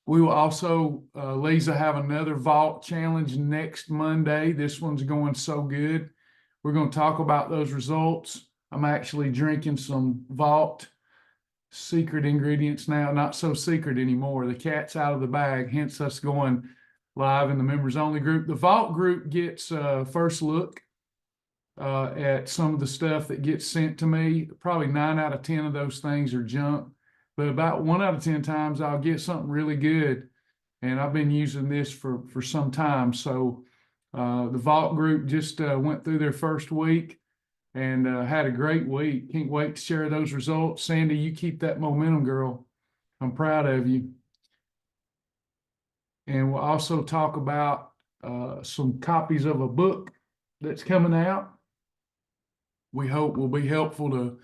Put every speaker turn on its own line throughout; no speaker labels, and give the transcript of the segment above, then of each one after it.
We will also, Lisa, have another vault challenge next Monday. This one's going so good. We're going to talk about those results. I'm actually drinking some vault secret ingredients now, not so secret anymore. The cat's out of the bag, hence us going live in the members only group. The vault group gets first look at some of the stuff that gets sent to me. Probably 9 out of 10 of those things are junk, but about 1 out of 10 times I'll get something really good. And I've been using this for some time. So the vault group just went through their first week and had a great week. Can't wait to share those results. Sandy, you keep that momentum, girl. I'm proud of you. And we'll also talk about some copies of a book that's coming out. We hope will be helpful to,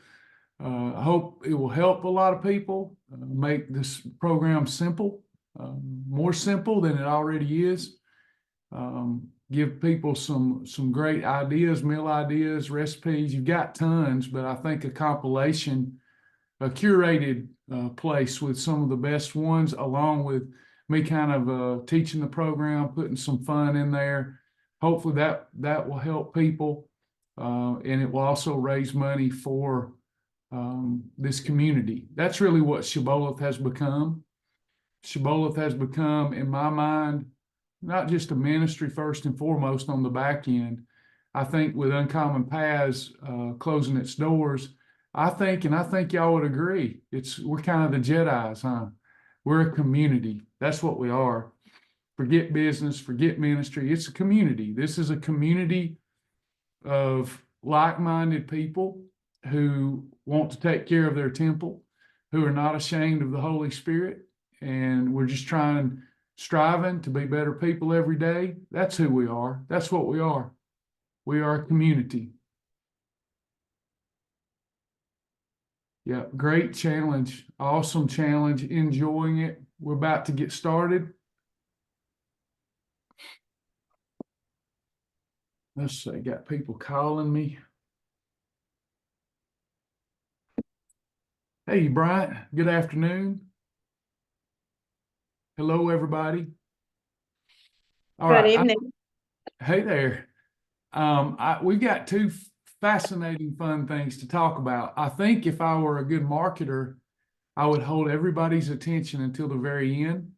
I hope it will help a lot of people, make this program simple, more simple than it already is. Give people some great ideas, meal ideas, recipes. You've got tons, but I think a compilation, a curated place with some of the best ones, along with me kind of teaching the program, putting some fun in there. Hopefully that will help people, and it will also raise money for this community. That's really what Shibboleth has become. Shibboleth has become, in my mind, not just a ministry first and foremost on the back end. I think with Uncommon Paths closing its doors, I think y'all would agree, we're kind of the Jedis, huh? We're a community. That's what we are. Forget business, forget ministry. It's a community. This is a community of like-minded people who want to take care of their temple, who are not ashamed of the Holy Spirit, and we're just striving to be better people every day. That's who we are. That's what we are. We are a community. Yeah, great challenge. Awesome challenge. Enjoying it. We're about to get started. Let's see, got people calling me. Hey, Bryant, good afternoon. Hello, everybody. All right.
Good evening.
Hey there. We've got two fascinating, fun things to talk about. I think if I were a good marketer, I would hold everybody's attention until the very end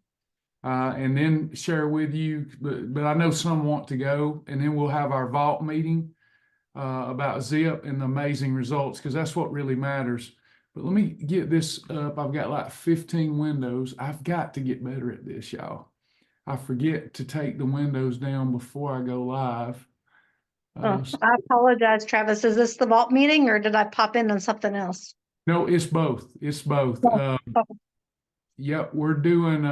and then share with you. But I know some want to go, and then we'll have our vault meeting about Zip and the amazing results, because that's what really matters. But let me get this up. I've got like 15 windows. I've got to get better at this, y'all. I forget to take the windows down before I go live.
I apologize, Travis. Is this the vault meeting, or did I pop in on something else?
No, it's both. It's both. Yep, we're doing.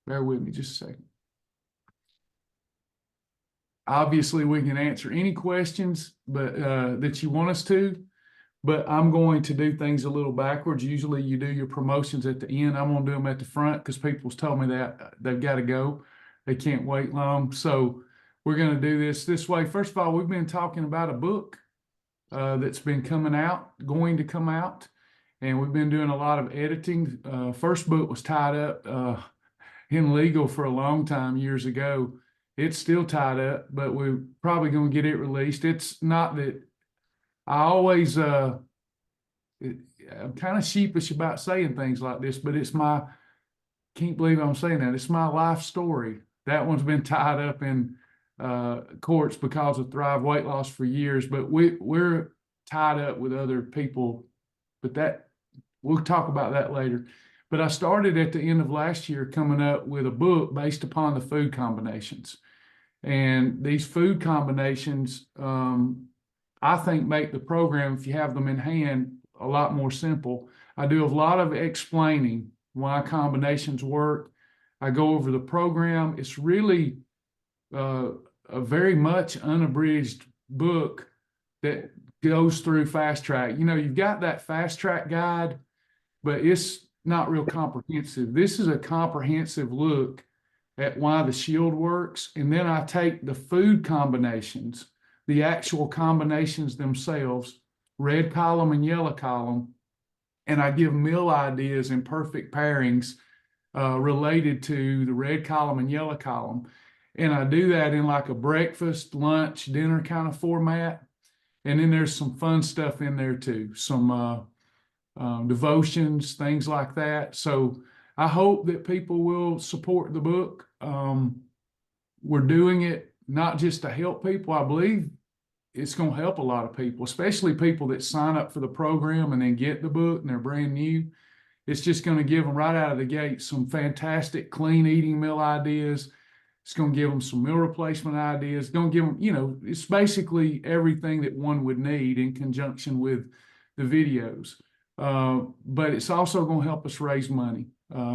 Bear with me just a second. Obviously, we can answer any questions but that you want us to, but I'm going to do things a little backwards. Usually you do your promotions at the end. I'm going to do them at the front because people's told me that they've got to go. They can't wait long. So we're going to do this way. First of all, we've been talking about a book that's been going to come out, and we've been doing a lot of editing. First book was tied up in legal for a long time years ago. It's still tied up, but we're probably going to get it released. It's not that I always, I'm kind of sheepish about saying things like this, but can't believe I'm saying that. It's my life story. That one's been tied up in courts because of Thrive Weight Loss for years, but we're tied up with other people, but we'll talk about that later. But I started at the end of last year coming up with a book based upon the food combinations. And these food combinations, I think, make the program, if you have them in hand, a lot more simple. I do a lot of explaining why combinations work. I go over the program. It's really a very much unabridged book that goes through Fast Track. You know, you've got that Fast Track guide, but it's not real comprehensive. This is a comprehensive look at why the shield works. And then I take the food combinations, the actual combinations themselves, red column and yellow column, and I give meal ideas and perfect pairings related to the red column and yellow column. And I do that in like a breakfast, lunch, dinner kind of format. And then there's some fun stuff in there too, some devotions, things like that. So I hope that people will support the book. We're doing it not just to help people. I believe it's going to help a lot of people, especially people that sign up for the program and then get the book and they're brand new. It's just going to give them right out of the gate some fantastic clean eating meal ideas. It's going to give them some meal replacement ideas. Going to give them, you know, it's basically everything that one would need in conjunction with the videos. But it's also going to help us raise money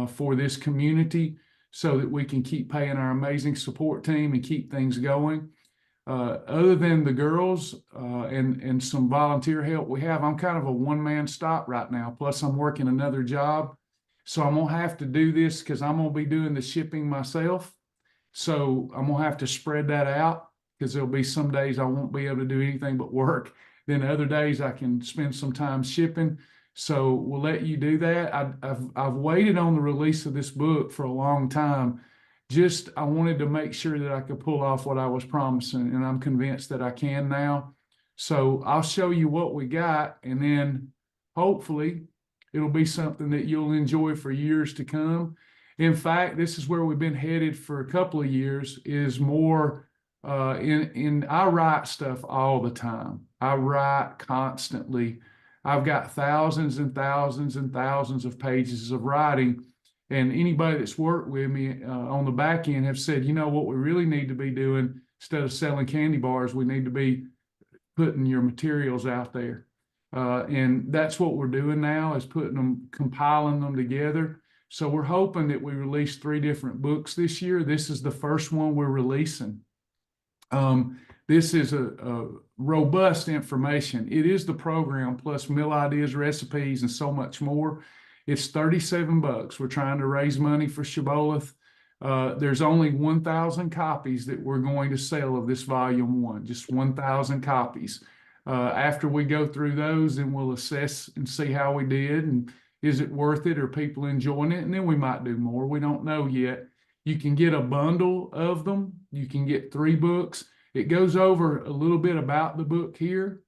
for this community so that we can keep paying our amazing support team and keep things going. Other than the girls and some volunteer help we have, I'm kind of a one-man stop right now. Plus, I'm working another job. So I'm going to have to do this because I'm going to be doing the shipping myself. So I'm going to have to spread that out because there'll be some days I won't be able to do anything but work. Then other days I can spend some time shipping. So we'll let you do that. I've waited on the release of this book for a long time. Just I wanted to make sure that I could pull off what I was promising, and I'm convinced that I can now. So I'll show you what we got, and then hopefully it'll be something that you'll enjoy for years to come. In fact, this is where we've been headed for a couple of years, is more I write stuff all the time. I write constantly. I've got thousands and thousands and thousands of pages of writing. And anybody that's worked with me on the back end have said, you know, what we really need to be doing instead of selling candy bars, we need to be putting your materials out there. And that's what we're doing now, is compiling them together. So we're hoping that we release 3 different books this year. This is the first one we're releasing. This is a robust information. It is the program plus meal ideas, recipes, and so much more. It's $37. We're trying to raise money for Shibboleth. There's only 1,000 copies that we're going to sell of this volume 1, just 1,000 copies. After we go through those, then we'll assess and see how we did, and is it worth it? Are people enjoying it? And then we might do more. We don't know yet. You can get a bundle of them. You can get 3 books. It goes over a little bit about the book here.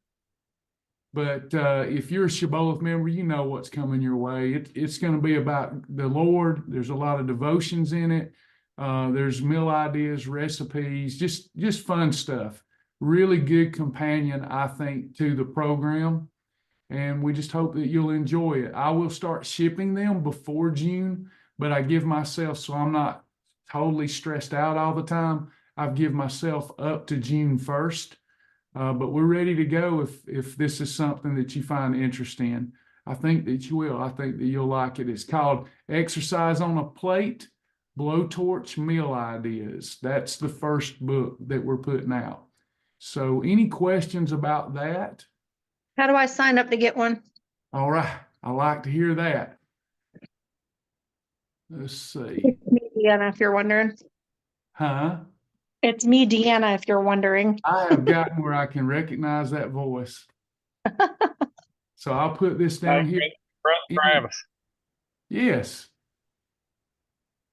But if you're a Shibboleth member, you know what's coming your way. It's going to be about the Lord. There's a lot of devotions in it. There's meal ideas, recipes, just fun stuff. Really good companion, I think, to the program. And we just hope that you'll enjoy it. I will start shipping them before June, but I give myself, so I'm not totally stressed out all the time, I've given myself up to June 1st. But we're ready to go if this is something that you find interest in. I think that you will. I think that you'll like it. It's called Exercise on a Plate, Blowtorch Meal Ideas. That's the first book that we're putting out. So any questions about that?
How do I sign up to get one?
All right. I like to hear that. Let's see.
It's me, Deanna, if you're wondering.
Huh?
It's me, Deanna, if you're wondering.
I have gotten where I can recognize that voice. So I'll put this down here.
Brother Travis,
Yes.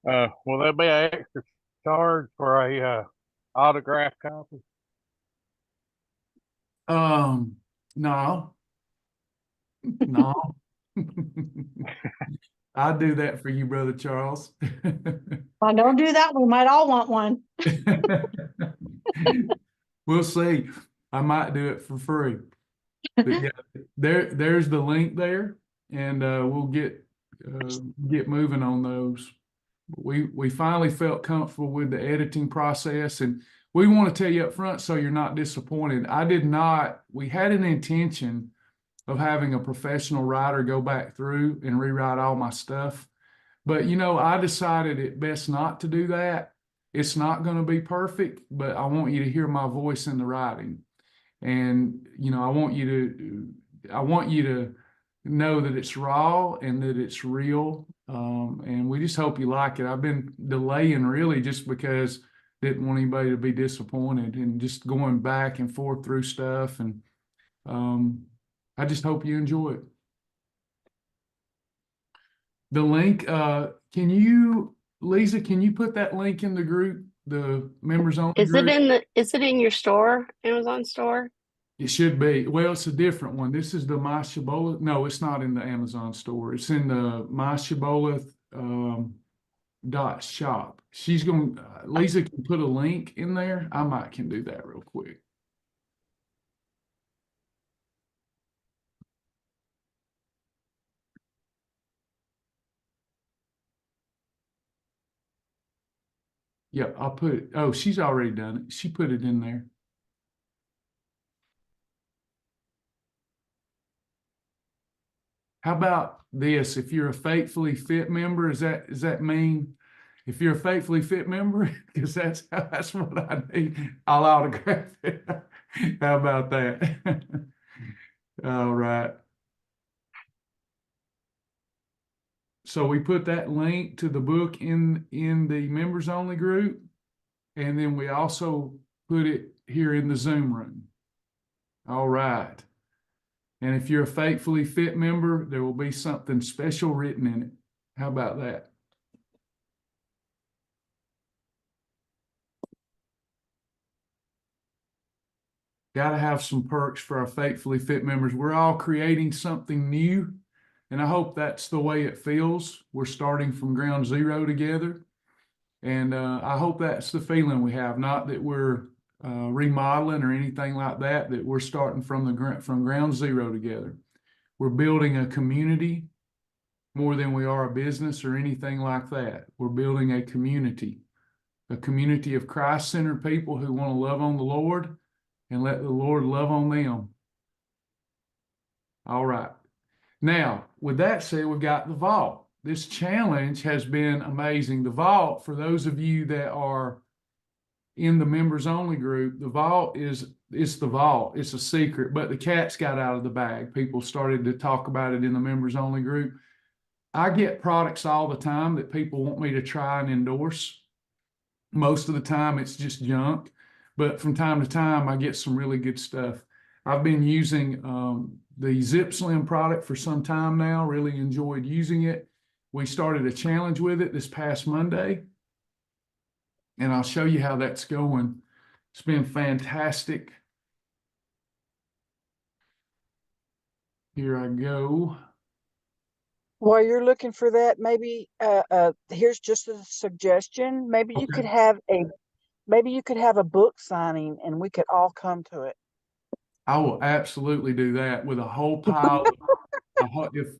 will there be an extra charge for a autograph copy?
No. No. I'll do that for you, Brother Charles.
Well, don't do that. We might all want one.
We'll see. I might do it for free. But yeah, there's the link there, and we'll get moving on those. We finally felt comfortable with the editing process, and we want to tell you up front so you're not disappointed. We had an intention of having a professional writer go back through and rewrite all my stuff. But, you know, I decided it best not to do that. It's not going to be perfect, but I want you to hear my voice in the writing. And, you know, I want you to know that it's raw and that it's real. And we just hope you like it. I've been delaying really just because I didn't want anybody to be disappointed, and just going back and forth through stuff. And I just hope you enjoy it. The link, Lisa, can you put that link in the group, the members only group?
Is it in your store, Amazon store?
It should be. Well, it's a different one. This is the My Shibboleth. No, it's not in the Amazon store. It's in the My Shibboleth .shop. She's going to, Lisa can put a link in there. I might can do that real quick. Yeah, I'll put it. Oh, she's already done it. She put it in there. How about this? If you're a Faithfully Fit member, does that mean if you're a Faithfully Fit member? Because that's what I need. I'll autograph it. How about that? All right. So we put that link to the book in the members only group, and then we also put it here in the Zoom room. All right. And if you're a Faithfully Fit member, there will be something special written in it. How about that? Got to have some perks for our Faithfully Fit members. We're all creating something new, and I hope that's the way it feels. We're starting from ground zero together, and I hope that's the feeling we have. Not that we're remodeling or anything like that. That we're starting from ground zero together. We're building a community more than we are a business or anything like that. We're building a community of Christ-centered people who want to love on the Lord and let the Lord love on them. All right. Now, with that said, we've got the vault. This challenge has been amazing. The vault, for those of you that are in the members only group, the vault it's the vault. It's a secret, but the cat's got out of the bag. People started to talk about it in the members only group. I get products all the time that people want me to try and endorse. Most of the time it's just junk, but from time to time I get some really good stuff. I've been using the Zip Slim product for some time now, really enjoyed using it. We started a challenge with it this past Monday, and I'll show you how that's going. It's been fantastic. Here I go.
While you're looking for that, maybe here's just a suggestion. Maybe you could have a book signing and we could all come to it.
I will absolutely do that with a whole pile.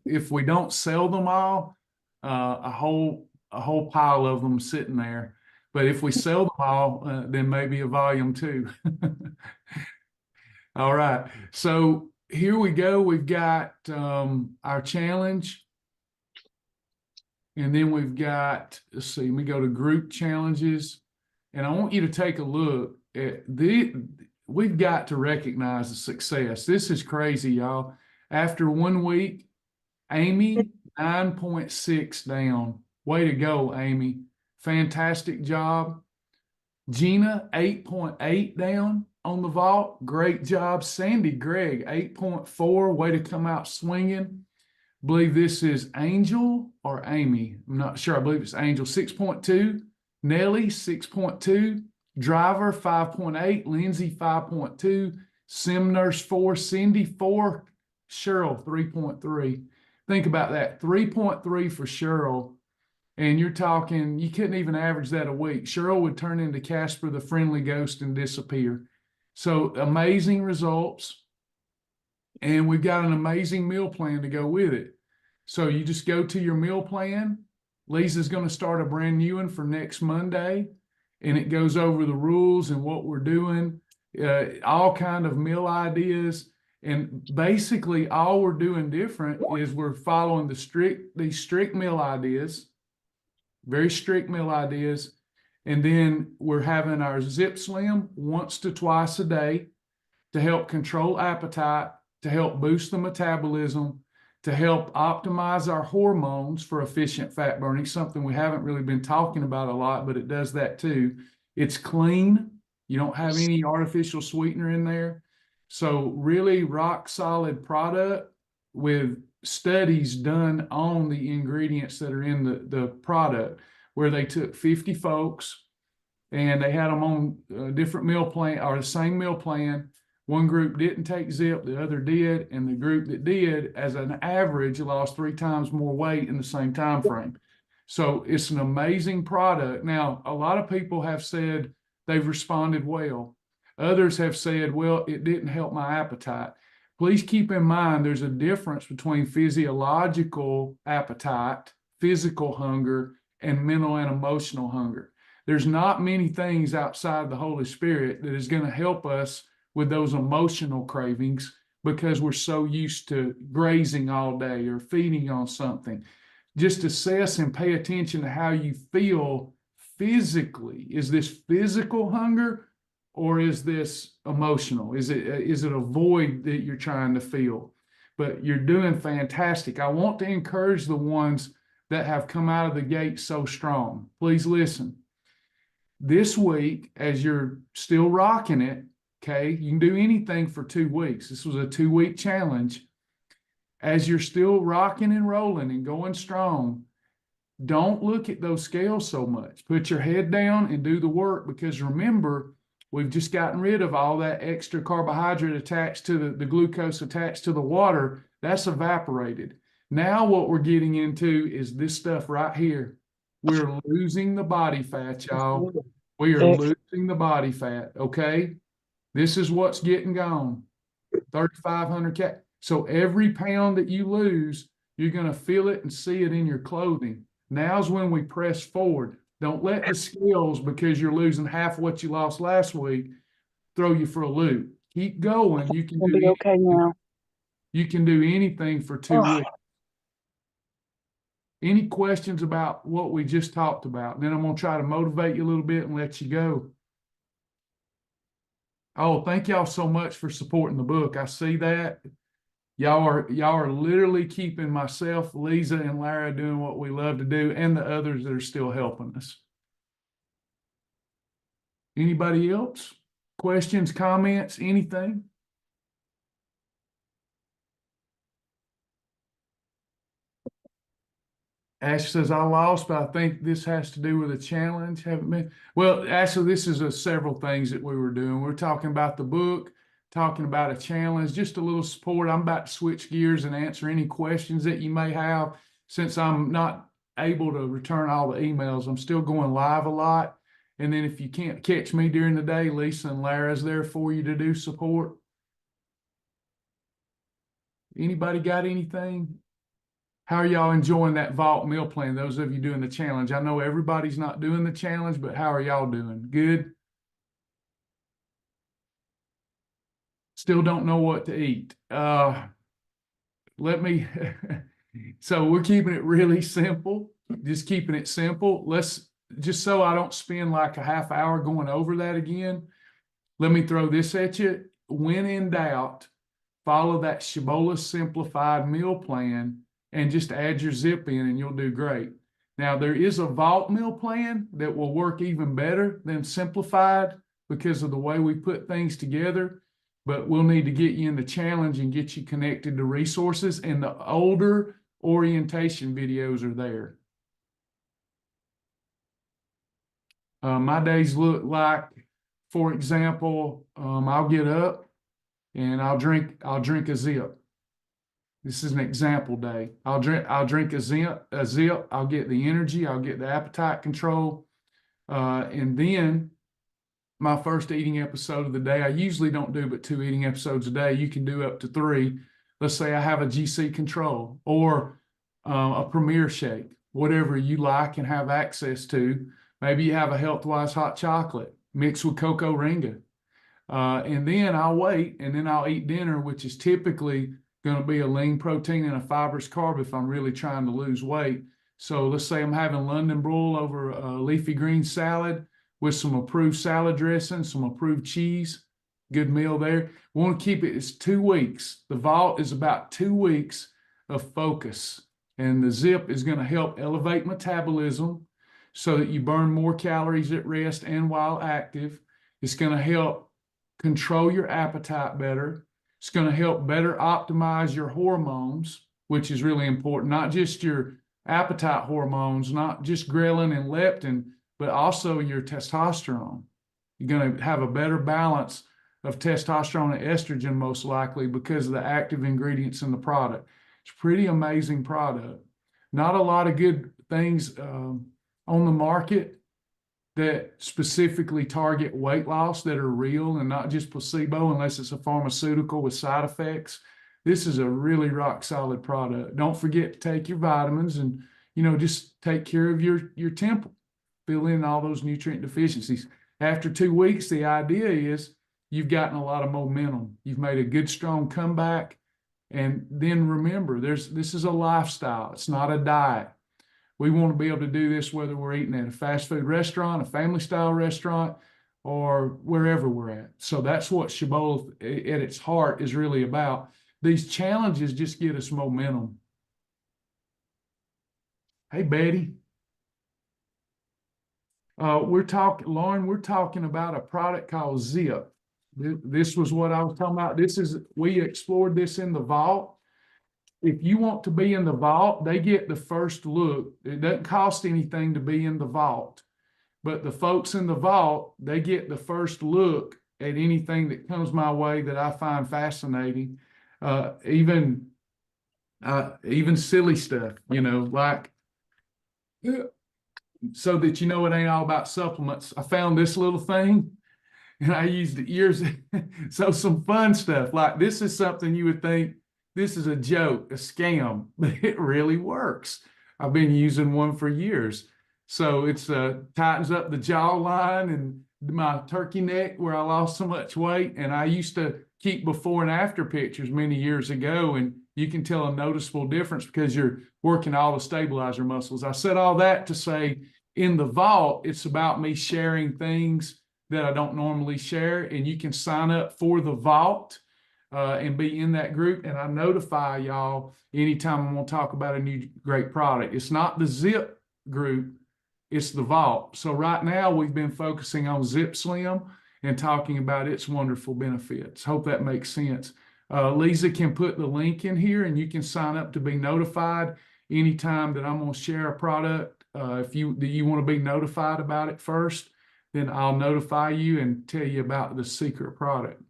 If we don't sell them all, a whole pile of them sitting there. But if we sell them all, then maybe a volume 2. All right. So here we go. We've got our challenge. And then we've got, let's see, let me go to group challenges. And I want you to take a look at we've got to recognize the success. This is crazy, y'all. After 1 week, Amy, 9.6 down. Way to go, Amy. Fantastic job. Gina, 8.8 down on the vault. Great job. Sandy Gregg, 8.4. Way to come out swinging. Believe this is Angel or Amy. I'm not sure. I believe it's Angel, 6.2. Nelly, 6.2. Driver, 5.8. Lindsay, 5.2. Sim Nurse, 4. Cindy, 4. Cheryl, 3.3. Think about that. 3.3 for Cheryl. And you're talking, you couldn't even average that a week. Cheryl would turn into Casper the Friendly Ghost and disappear. So amazing results. And we've got an amazing meal plan to go with it. So you just go to your meal plan. Lisa's going to start a brand new one for next Monday. And it goes over the rules and what we're doing, all kind of meal ideas. And basically all we're doing different is we're following these strict meal ideas, very strict meal ideas. And then we're having our Zip Slim once to twice a day to help control appetite, to help boost the metabolism, to help optimize our hormones for efficient fat burning, something we haven't really been talking about a lot, but it does that too. It's clean. You don't have any artificial sweetener in there. So really rock solid product with studies done on the ingredients that are in the product, where they took 50 folks and they had them on a different meal plan or the same meal plan. One group didn't take Zip, the other did, and the group that did, as an average, lost 3 times more weight in the same time frame. So it's an amazing product. Now, a lot of people have said they've responded well. Others have said, well, it didn't help my appetite. Please keep in mind there's a difference between physiological appetite, physical hunger, and mental and emotional hunger. There's not many things outside the Holy Spirit that is going to help us with those emotional cravings, because we're so used to grazing all day or feeding on something. Just assess and pay attention to how you feel physically. Is this physical hunger or is this emotional? Is it a void that you're trying to fill? But you're doing fantastic. I want to encourage the ones that have come out of the gate so strong. Please listen. This week, as you're still rocking it, okay, you can do anything for 2 weeks. This was a 2-week challenge. As you're still rocking and rolling and going strong, don't look at those scales so much. Put your head down and do the work, because remember, we've just gotten rid of all that extra carbohydrate attached to the glucose attached to the water. That's evaporated. Now what we're getting into is this stuff right here. We're losing the body fat, y'all. We are losing the body fat, okay? This is what's getting gone. 3,500 calories. So every pound that you lose, you're going to feel it and see it in your clothing. Now's when we press forward. Don't let the scales, because you're losing half what you lost last week, throw you for a loop. Keep going. You can do
okay now.
You can do anything for 2 weeks. Any questions about what we just talked about? And then I'm going to try to motivate you a little bit and let you go. Oh, thank y'all so much for supporting the book. I see that. Y'all are literally keeping myself, Lisa, and Lara doing what we love to do, and the others that are still helping us. Anybody else? Questions, comments, anything? Ash says, I lost, but I think this has to do with a challenge. Haven't been. Well, actually, this is several things that we were doing. We're talking about the book, talking about a challenge, just a little support. I'm about to switch gears and answer any questions that you may have. Since I'm not able to return all the emails, I'm still going live a lot. And then if you can't catch me during the day, Lisa and Lara's there for you to do support. Anybody got anything? How are y'all enjoying that vault meal plan, those of you doing the challenge? I know everybody's not doing the challenge, but how are y'all doing? Good? Still don't know what to eat. So we're keeping it really simple, just keeping it simple. Just so I don't spend like a half hour going over that again, let me throw this at you. When in doubt, follow that Cibola simplified meal plan and just add your zip in and you'll do great. Now, there is a vault meal plan that will work even better than simplified because of the way we put things together, but we'll need to get you in the challenge and get you connected to resources, and the older orientation videos are there. My days look like, for example, I'll get up and I'll drink a zip. This is an example day. I'll drink a zip. I'll get the energy. I'll get the appetite control. And then my first eating episode of the day, I usually don't do but 2 eating episodes a day. You can do up to 3. Let's say I have a GC control or a Premier shake, whatever you like and have access to. Maybe you have a Healthwise hot chocolate mixed with cocoa ringa. And then I'll wait, and then I'll eat dinner, which is typically going to be a lean protein and a fibrous carb if I'm really trying to lose weight. So let's say I'm having London broil over a leafy green salad with some approved salad dressing, some approved cheese. Good meal there. We want to keep it, it's 2 weeks. The vault is about 2 weeks of focus. And the zip is going to help elevate metabolism so that you burn more calories at rest and while active. It's going to help control your appetite better. It's going to help better optimize your hormones, which is really important, not just your appetite hormones, not just ghrelin and leptin, but also your testosterone. You're going to have a better balance of testosterone and estrogen, most likely, because of the active ingredients in the product. It's a pretty amazing product. Not a lot of good things on the market that specifically target weight loss that are real and not just placebo, unless it's a pharmaceutical with side effects. This is a really rock solid product. Don't forget to take your vitamins and, just take care of your temple. Fill in all those nutrient deficiencies. After 2 weeks, the idea is you've gotten a lot of momentum. You've made a good, strong comeback. And then remember, this is a lifestyle. It's not a diet. We want to be able to do this whether we're eating at a fast food restaurant, a family style restaurant, or wherever we're at. So that's what Shibboleth at its heart is really about. These challenges just get us momentum. Hey, Betty. Lauren, we're talking about a product called 𝐬𝐧𝐞. This was what I was talking about. We explored this in the vault. If you want to be in the vault, they get the first look. It doesn't cost anything to be in the vault, but the folks in the vault, they get the first look at anything that comes my way that I find fascinating. Even silly stuff, like, so that it ain't all about supplements. I found this little thing and I used it years. So some fun stuff, like this is something you would think, this is a joke, a scam, but it really works. I've been using one for years. So it's tightens up the jawline and my turkey neck where I lost so much weight. And I used to keep before and after pictures many years ago, and you can tell a noticeable difference because you're working all the stabilizer muscles. I said all that to say, in the vault, it's about me sharing things that I don't normally share, and you can sign up for the vault and be in that group, and I notify y'all anytime I'm going to talk about a new great product. It's not the 𝐧𝐞 group, it's the vault. So right now we've been focusing on 𝐧𝐞 Slim and talking about its wonderful benefits. Hope that makes sense. Lisa can put the link in here and you can sign up to be notified anytime that I'm going to share a product. If you want to be notified about it first, then I'll notify you and tell you about the secret product.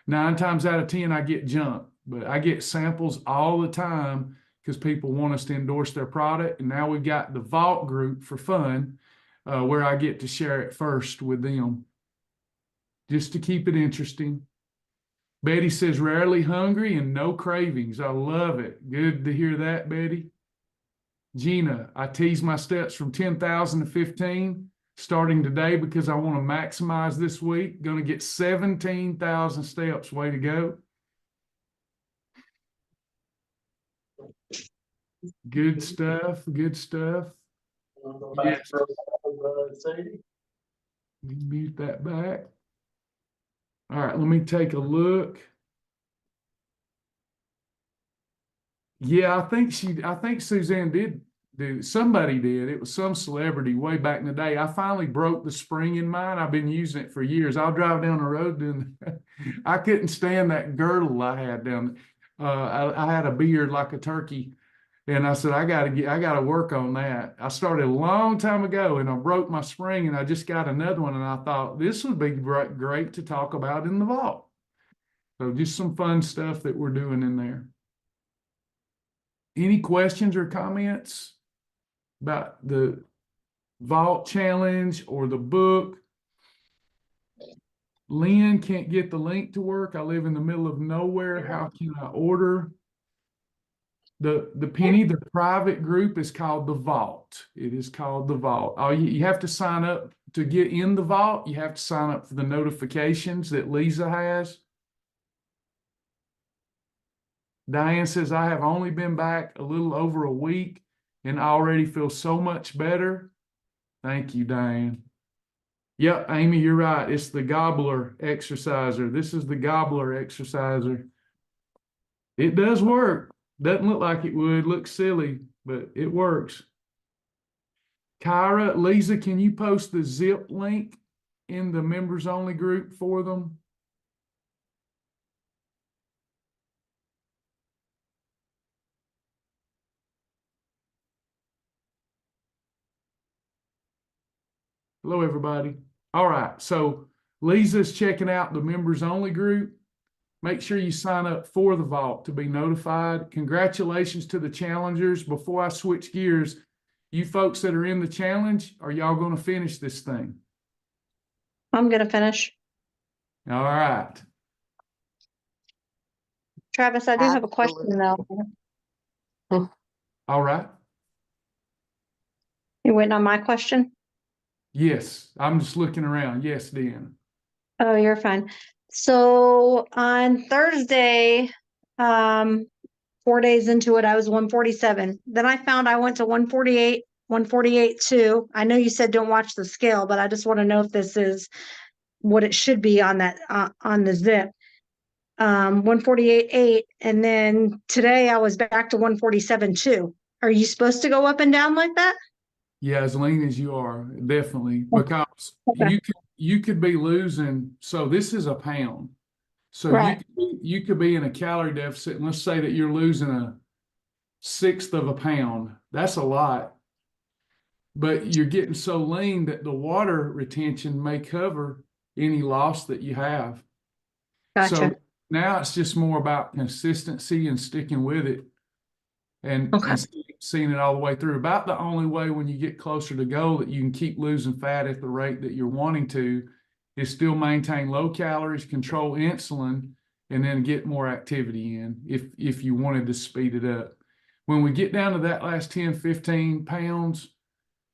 9 times out of 10, I get junk, but I get samples all the time because people want us to endorse their product. And now we've got the vault group for fun, where I get to share it first with them, just to keep it interesting. Betty says, rarely hungry and no cravings. I love it. Good to hear that, Betty. Gina, I tease my steps from 10,000 to 15. Starting today because I want to maximize this week. Going to get 17,000 steps. Way to go. Good stuff. Good stuff. Yes. Mute that back. All right, let me take a look. Yeah, I think Suzanne did. Somebody did. It was some celebrity way back in the day. I finally broke the spring in mine. I've been using it for years. I'll drive down the road and I couldn't stand that girdle I had down. I had a beard like a turkey, and I said I gotta work on that. I started a long time ago, and I broke my spring, and I just got another one, and I thought this would be great to talk about in the vault. So just some fun stuff that we're doing in there. Any questions or comments about the vault challenge or the book? Lynn can't get the link to work. I live in the middle of nowhere. How can I order? The Penny, the private group is called the Vault. It is called the Vault. You have to sign up to get in the Vault. You have to sign up for the notifications that Lisa has. Diane says, I have only been back a little over a week and I already feel so much better. Thank you, Diane. Yep, Amy, you're right. It's the gobbler exerciser. This is the gobbler exerciser. It does work. Doesn't look like it would. Looks silly, but it works. Kyra, Lisa, can you post the 𝐧𝐞 link in the members only group for them? Hello, everybody. All right, so Lisa's checking out the members only group. Make sure you sign up for the vault to be notified. Congratulations to the challengers. Before I switch gears, you folks that are in the challenge, are y'all going to finish this thing?
I'm gonna finish.
All right.
Travis, I do have a question though.
All right.
You waiting on my question?
Yes, I'm just looking around. Yes, Dan.
Oh, you're fine. So on Thursday, 4 days into it, I was 147. Then I found I went to 148, 148.2. I know you said don't watch the scale, but I just want to know if this is what it should be on that, on the zip. 148.8. And then today I was back to 147.2. Are you supposed to go up and down like that?
Yeah, as lean as you are, definitely, because
Okay.
you could be losing. So this is a pound. So
Right.
you could be in a calorie deficit, and let's say that you're losing a sixth of a pound. That's a lot. But you're getting so lean that the water retention may cover any loss that you have.
Gotcha.
So now it's just more about consistency and sticking with it and seeing it all the way through. About the only way when you get closer to goal that you can keep losing fat at the rate that you're wanting to is still maintain low calories, control insulin, and then get more activity in if you wanted to speed it up. When we get down to that last 10, 15 pounds,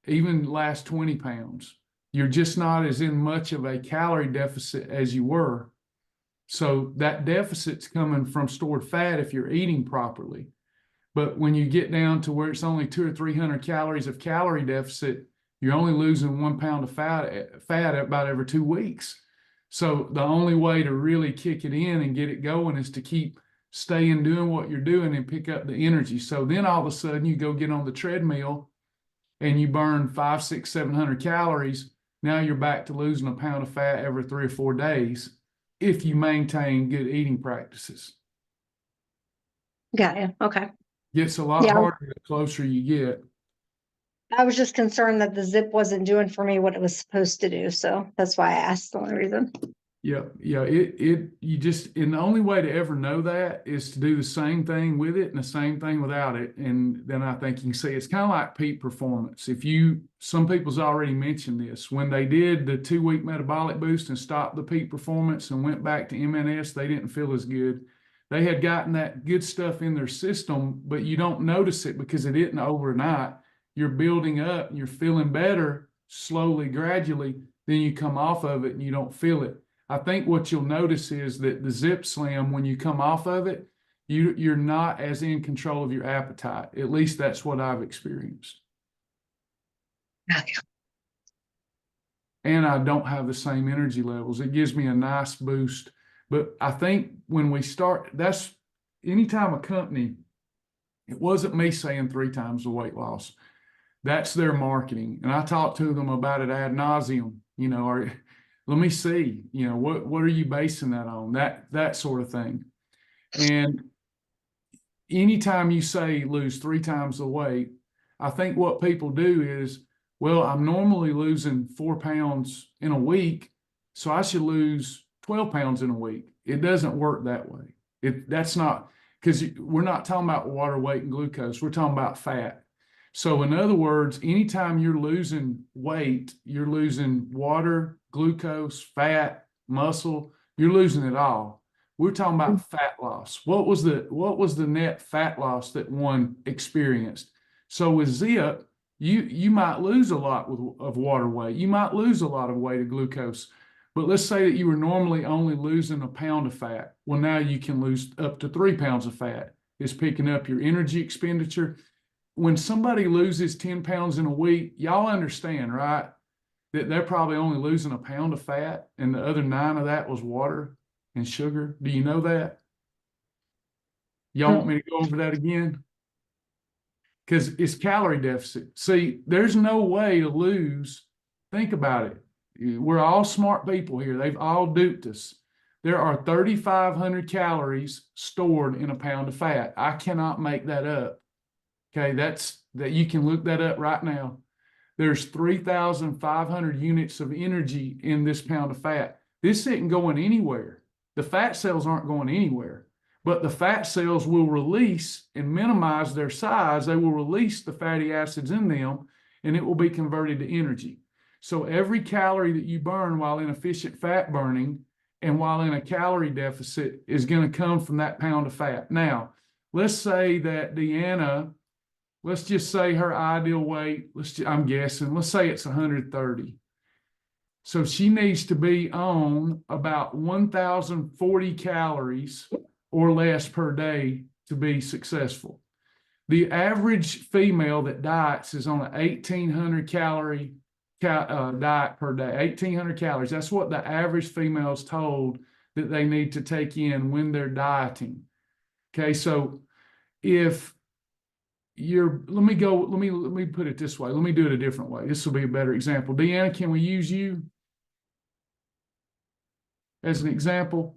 even last 20 pounds, you're just not as in much of a calorie deficit as you were. So that deficit's coming from stored fat if you're eating properly. But when you get down to where it's only 200 or 300 calories of calorie deficit, you're only losing 1 pound of fat about every 2 weeks. So the only way to really kick it in and get it going is to keep staying doing what you're doing and pick up the energy. So then all of a sudden you go get on the treadmill and you burn 500, 600, 700 calories. Now you're back to losing a pound of fat every 3 or 4 days if you maintain good eating practices.
Got you. Okay.
Gets a lot harder the closer you get.
I was just concerned that the zip wasn't doing for me what it was supposed to do. So that's why I asked, the only reason.
Yeah. And the only way to ever know that is to do the same thing with it and the same thing without it. And then I think you can see it's kind of like peak performance. Some people's already mentioned this, when they did the 2-week metabolic boost and stopped the peak performance and went back to MNS, they didn't feel as good. They had gotten that good stuff in their system, but you don't notice it because it isn't overnight. You're building up and you're feeling better slowly, gradually. Then you come off of it and you don't feel it. I think what you'll notice is that the Zip Slim, when you come off of it, you're not as in control of your appetite. At least that's what I've experienced. And I don't have the same energy levels. It gives me a nice boost. But I think when we start, that's anytime a company, it wasn't me saying 3 times the weight loss. That's their marketing. And I talked to them about it ad nauseum, let me see, what are you basing that on? That sort of thing. And anytime you say lose 3 times the weight, I think what people do is, well, I'm normally losing 4 pounds in a week, so I should lose 12 pounds in a week. It doesn't work that way. That's not, because we're not talking about water, weight, and glucose. We're talking about fat. So in other words, anytime you're losing weight, you're losing water, glucose, fat, muscle, you're losing it all. We're talking about fat loss. What was the net fat loss that one experienced? So with Zip, you might lose a lot of water weight. You might lose a lot of weight of glucose. But let's say that you were normally only losing a pound of fat. Well, now you can lose up to 3 pounds of fat. It's picking up your energy expenditure. When somebody loses 10 pounds in a week, y'all understand, right? That they're probably only losing a pound of fat and the other 9 of that was water and sugar. Do you know that? Y'all want me to go over that again? Because it's calorie deficit. See, there's no way to lose. Think about it. We're all smart people here. They've all duped us. There are 3,500 calories stored in a pound of fat. I cannot make that up. Okay, that you can look that up right now. there's 3,500 units of energy in this pound of fat. This isn't going anywhere. The fat cells aren't going anywhere, but the fat cells will release and minimize their size. They will release the fatty acids in them, and it will be converted to energy. So every calorie that you burn while in efficient fat burning and while in a calorie deficit is going to come from that pound of fat. Now, let's say that Deanna, let's just say her ideal weight, I'm guessing, let's say it's 130. So she needs to be on about 1,040 calories or less per day to be successful. The average female that diets is on an 1,800 calorie diet per day, 1,800 calories. That's what the average female is told that they need to take in when they're dieting. Okay, so if let me put it this way. Let me do it a different way. This will be a better example. Deanna, can we use you as an example?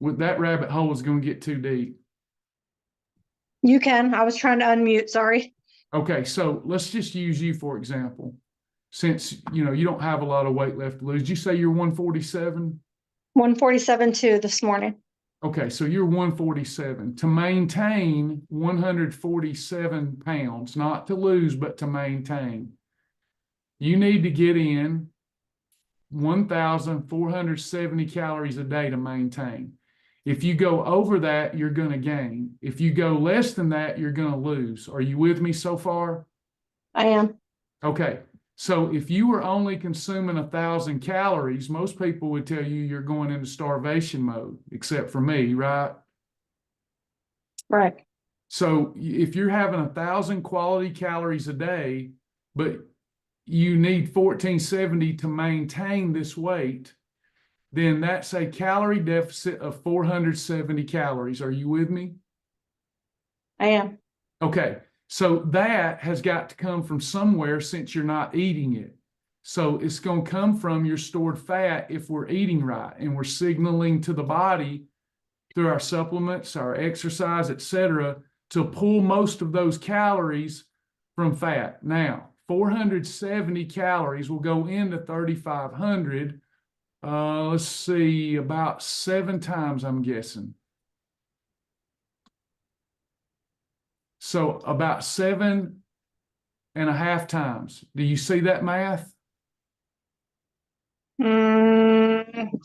With that rabbit hole is going to get too deep.
You can. I was trying to unmute, sorry.
Okay, so let's just use you for example. Since you don't have a lot of weight left to lose. Did you say you're 147?
147.2 this morning.
Okay, so you're 147. To maintain 147 pounds, not to lose, but to maintain, you need to get in 1,470 calories a day to maintain. If you go over that, you're going to gain. If you go less than that, you're going to lose. Are you with me so far?
I am.
Okay. So if you were only consuming 1,000 calories, most people would tell you you're going into starvation mode, except for me, right?
Right.
So if you're having 1,000 quality calories a day, but you need 1,470 to maintain this weight, then that's a calorie deficit of 470 calories. Are you with me?
I am.
Okay. So that has got to come from somewhere since you're not eating it. So it's going to come from your stored fat if we're eating right and we're signaling to the body through our supplements, our exercise, etc., to pull most of those calories from fat. Now, 470 calories will go into 3,500. Let's see, about 7 times, I'm guessing. So about 7.5 times. Do you see that math?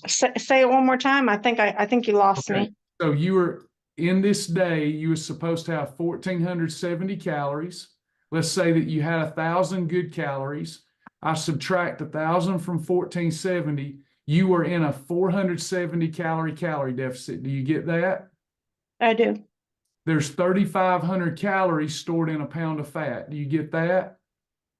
Say it one more time. I think you lost me.
So you were in this day, you were supposed to have 1,470 calories. Let's say that you had 1,000 good calories. I subtract 1,000 from 1,470. You were in a 470 calorie deficit. Do you get that?
I do.
There's 3,500 calories stored in a pound of fat. Do you get that?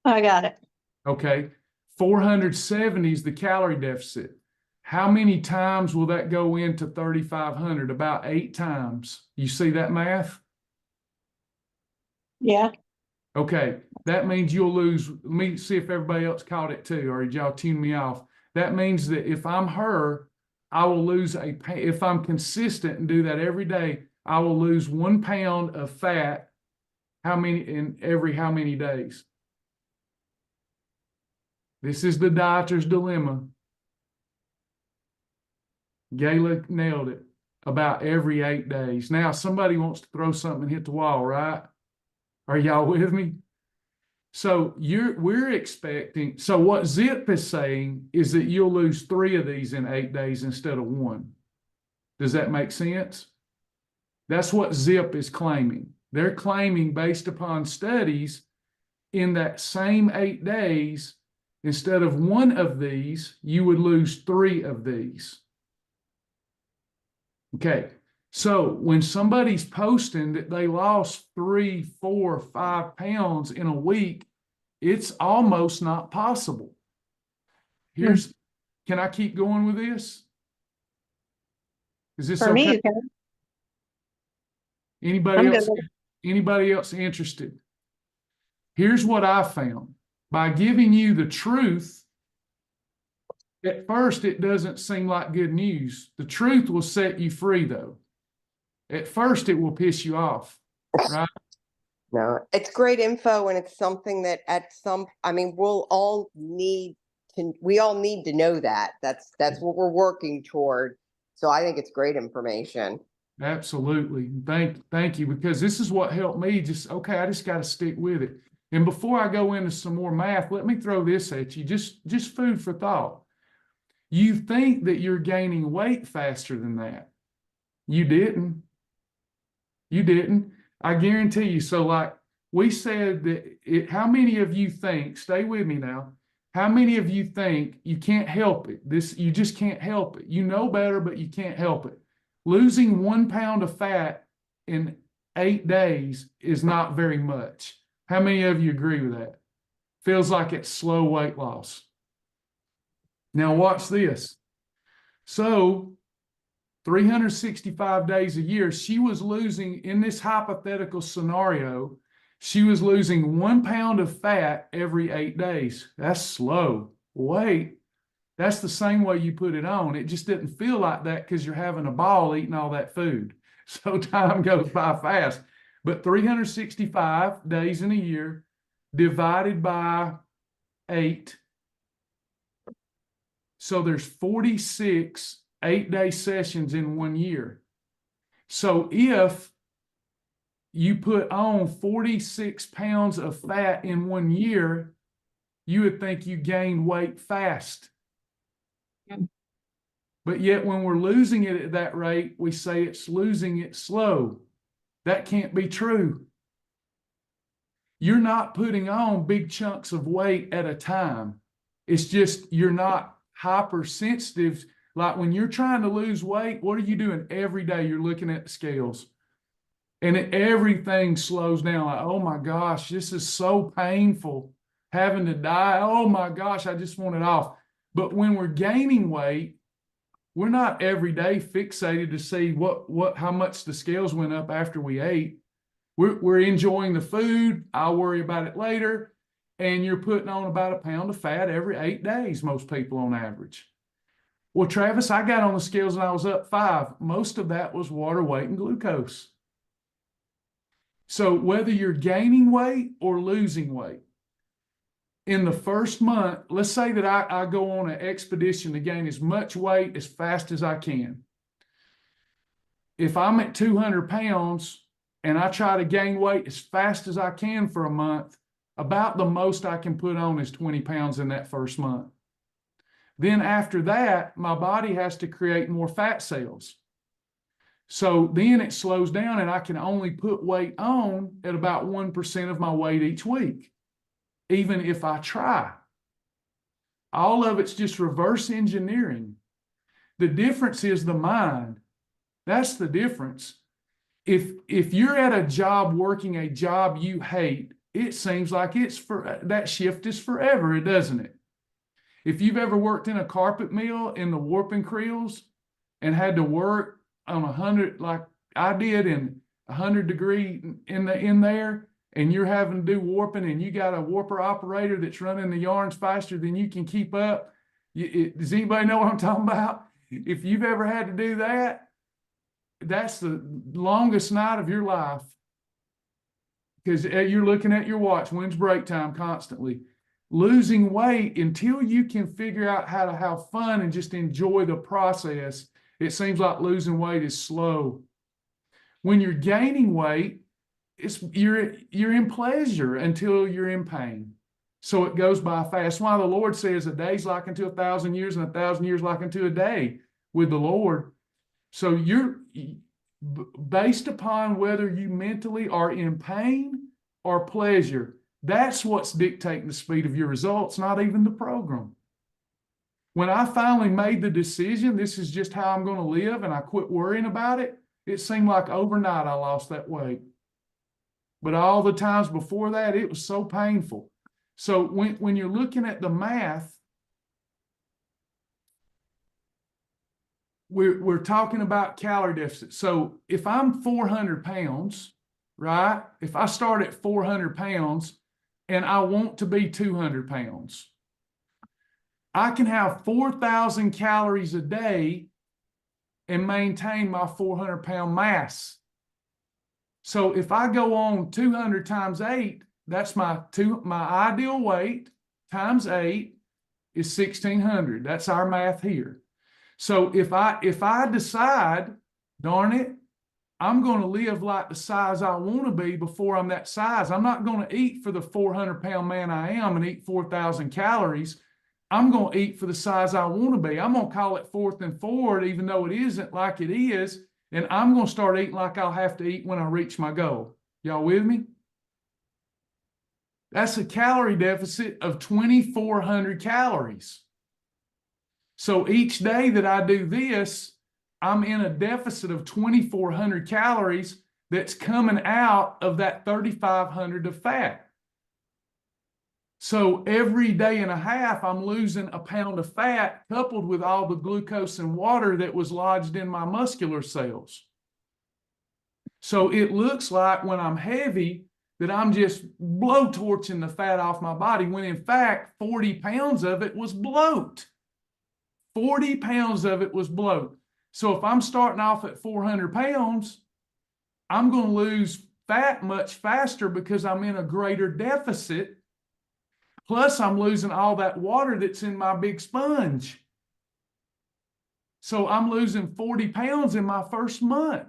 I got it.
Okay. 470 is the calorie deficit. How many times will that go into 3,500? About 8 times. You see that math?
Yeah.
Okay. That means you'll lose. Let me see if everybody else caught it too, or did y'all tune me off? That means that if I'm her, I will lose if I'm consistent and do that every day, I will lose 1 pound of fat. How many days? This is the dieter's dilemma. Gayla nailed it. About every 8 days. Now, somebody wants to throw something and hit the wall, right? Are y'all with me? So we're expecting, so what ZIP is saying is that you'll lose 3 of these in 8 days instead of 1. Does that make sense? That's what ZIP is claiming. They're claiming based upon studies in that same 8 days, instead of 1 of these, you would lose 3 of these. Okay. So when somebody's posting that they lost 3, 4, 5 pounds in a week, it's almost not possible. Can I keep going with this? Is this
For
okay?
me, you can.
Anybody else interested? Here's what I found. By giving you the truth, at first it doesn't seem like good news. The truth will set you free though. At first it will piss you off, right?
No, it's great info, and it's something that I mean, we all need to know that. That's what we're working toward. So I think it's great information.
Absolutely. Thank you, because this is what helped me okay, I just got to stick with it. And before I go into some more math, let me throw this at you, just food for thought. You think that you're gaining weight faster than that. You didn't. You didn't. I guarantee you. So like we said that how many of you think, stay with me now, how many of you think you can't help it? You just can't help it. You know better, but you can't help it. Losing 1 pound of fat in 8 days is not very much. How many of you agree with that? Feels like it's slow weight loss. Now watch this. So 365 days a year, she was losing, in this hypothetical scenario, she was losing 1 pound of fat every 8 days. That's slow. Wait, that's the same way you put it on. It just didn't feel like that because you're having a ball eating all that food. So time goes by fast. But 365 days in a year divided by 8. So there's 46 8-day sessions in 1 year. So if you put on 46 pounds of fat in 1 year, you would think you gained weight fast. But yet when we're losing it at that rate, we say it's losing it slow. That can't be true. You're not putting on big chunks of weight at a time. It's just you're not hypersensitive. Like when you're trying to lose weight, what are you doing every day? You're looking at the scales. And everything slows down. Like, oh my gosh, this is so painful. Having to die. Oh my gosh, I just want it off. But when we're gaining weight, we're not every day fixated to see how much the scales went up after we ate. We're enjoying the food. I'll worry about it later. And you're putting on about 1 pound of fat every 8 days, most people on average. Well, Travis, I got on the scales and I was up 5. Most of that was water weight and glucose. So whether you're gaining weight or losing weight, in the first month, let's say that I go on an expedition to gain as much weight as fast as I can. If I'm at 200 pounds and I try to gain weight as fast as I can for a month, about the most I can put on is 20 pounds in that first month. Then after that, my body has to create more fat cells. So then it slows down and I can only put weight on at about 1% of my weight each week, even if I try. All of it's just reverse engineering. The difference is the mind. That's the difference. If you're at a job working a job you hate, it seems like that shift is forever, doesn't it? If you've ever worked in a carpet mill in the warping creels and had to work on 100, like I did, in 100-degree in there, and you're having to do warping, and you got a warper operator that's running the yarns faster than you can keep up. Does anybody know what I'm talking about? If you've ever had to do that, that's the longest night of your life, because you're looking at your watch. When's break time constantly? Losing weight, until you can figure out how to have fun and just enjoy the process, it seems like losing weight is slow. When you're gaining weight, you're in pleasure until you're in pain. So it goes by fast. That's why the Lord says a day's like unto 1,000 years, and 1,000 years like unto a day with the Lord. So you're based upon whether you mentally are in pain or pleasure. That's what's dictating the speed of your results, not even the program. When I finally made the decision, this is just how I'm going to live, and I quit worrying about it, it seemed like overnight I lost that weight. But all the times before that, it was so painful. So when you're looking at the math, we're talking about calorie deficit. So if I'm 400 pounds, right? If I start at 400 pounds and I want to be 200 pounds, I can have 4,000 calories a day and maintain my 400-pound mass. So if I go on 200 times 8, that's my ideal weight times 8 is 1,600. That's our math here. So if I decide, darn it, I'm going to live like the size I want to be before I'm that size. I'm not going to eat for the 400-pound man I am and eat 4,000 calories. I'm going to eat for the size I want to be. I'm going to call it 4th and forward, even though it isn't like it is. And I'm going to start eating like I'll have to eat when I reach my goal. Y'all with me? That's a calorie deficit of 2,400 calories. So each day that I do this, I'm in a deficit of 2,400 calories that's coming out of that 3,500 of fat. So every day and a half, I'm losing a pound of fat coupled with all the glucose and water that was lodged in my muscular cells. So it looks like when I'm heavy that I'm just blowtorching the fat off my body, when in fact, 40 pounds of it was bloat. 40 pounds of it was bloat. So if I'm starting off at 400 pounds, I'm going to lose fat much faster because I'm in a greater deficit. Plus, I'm losing all that water that's in my big sponge. So I'm losing 40 pounds in my first month.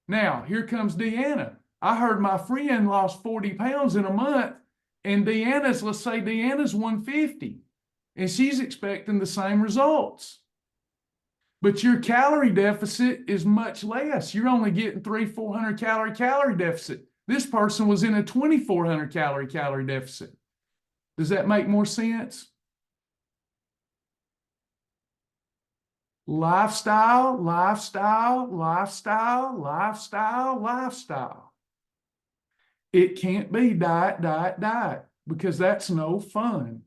Now, here comes Deanna. I heard my friend lost 40 pounds in a month, and let's say Deanna's 150, and she's expecting the same results. But your calorie deficit is much less. You're only getting 300-400 calorie deficit. This person was in a 2,400 calorie deficit. Does that make more sense? Lifestyle, lifestyle, lifestyle, lifestyle, lifestyle. It can't be diet, diet, diet, because that's no fun.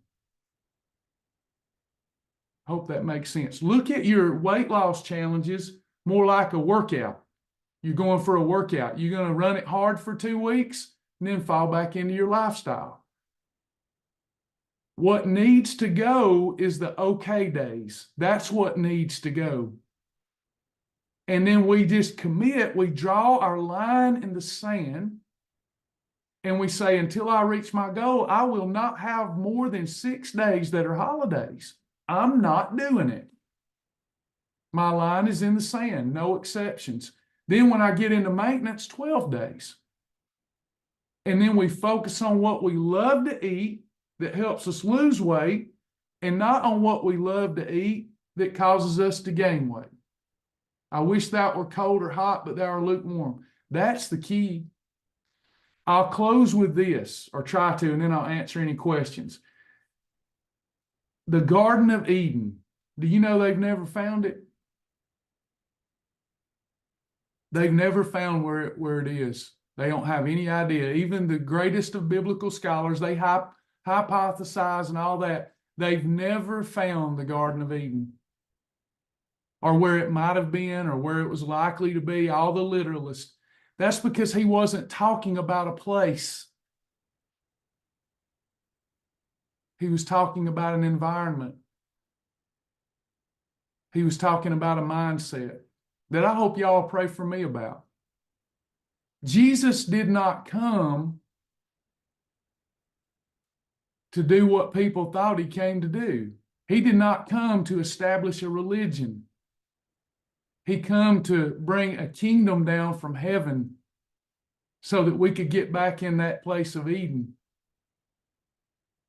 Hope that makes sense. Look at your weight loss challenges more like a workout. You're going for a workout. You're going to run it hard for 2 weeks and then fall back into your lifestyle. What needs to go is the okay days. That's what needs to go. And then we just commit, we draw our line in the sand, and we say, until I reach my goal, I will not have more than 6 days that are holidays. I'm not doing it. My line is in the sand, no exceptions. Then when I get into maintenance, 12 days. And then we focus on what we love to eat that helps us lose weight, and not on what we love to eat that causes us to gain weight. I wish that were cold or hot, but they are lukewarm. That's the key. I'll close with this, or try to, and then I'll answer any questions. The Garden of Eden, do you know they've never found it? They've never found where it is. They don't have any idea. Even the greatest of biblical scholars, they hypothesize and all that. They've never found the Garden of Eden, or where it might have been, or where it was likely to be, all the literalists. That's because he wasn't talking about a place. He was talking about an environment. He was talking about a mindset that I hope y'all pray for me about. Jesus did not come to do what people thought he came to do. He did not come to establish a religion. He came to bring a kingdom down from heaven so that we could get back in that place of Eden.